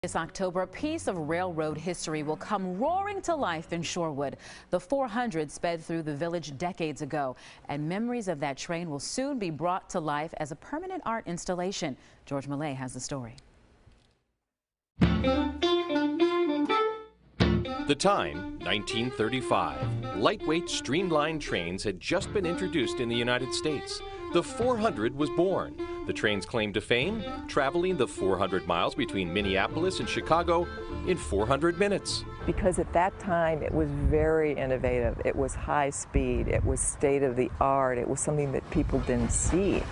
This October, a piece of railroad history will come roaring to life in Shorewood. The 400 sped through the village decades ago, and memories of that train will soon be brought to life as a permanent art installation. George Millay has the story. The time, 1935. Lightweight streamlined trains had just been introduced in the United States. The 400 was born. The train's claim to fame, traveling the 400 miles between Minneapolis and Chicago in 400 minutes. Because at that time it was very innovative. It was high speed. It was state of the art. It was something that people didn't see.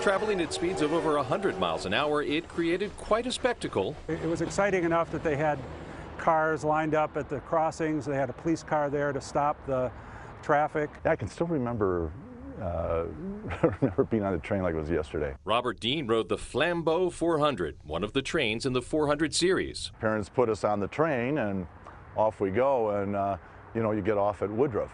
Traveling at speeds of over 100 miles an hour, it created quite a spectacle. It was exciting enough that they had cars lined up at the crossings. They had a police car there to stop the traffic. I can still remember being on the train like it was yesterday. Robert Dean rode the Flambeau 400, one of the trains in the 400 series. Parents put us on the train and off we go, and you get off at Woodruff.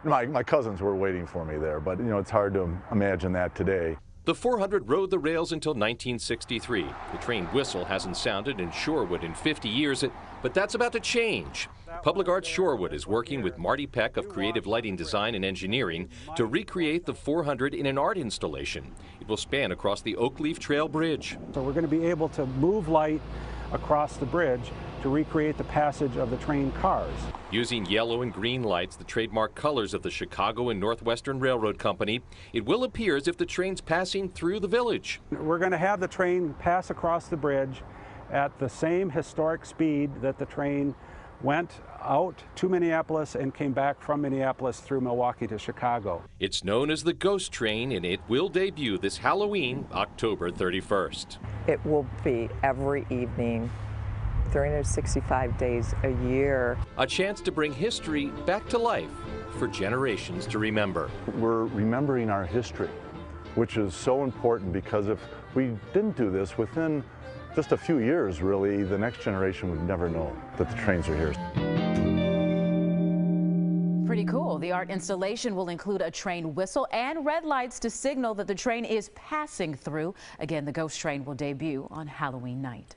My cousins were waiting for me there, but it's hard to imagine that today. The 400 rode the rails until 1963. The train whistle hasn't sounded in Shorewood in 50 years, but that's about to change. Public Arts Shorewood is working with Marty Peck of Creative Lighting Design and Engineering to recreate the 400 in an art installation. It will span across the Oak Leaf Trail Bridge. So we're going to be able to move light across the bridge to recreate the passage of the train cars. Using yellow and green lights, the trademark colors of the Chicago and Northwestern Railroad Company, it will appear as if the train's passing through the village. We're going to have the train pass across the bridge at the same historic speed that the train went out to Minneapolis and came back from Minneapolis through Milwaukee to Chicago. It's known as the Ghost Train, and it will debut this Halloween, October 31st. It will be every evening, 365 days a year. A chance to bring history back to life for generations to remember. We're remembering our history, which is so important, because if we didn't do this within just a few years, really, the next generation would never know that the trains are here. Pretty cool. The art installation will include a train whistle and red lights to signal that the train is passing through. Again, the Ghost Train will debut on Halloween night.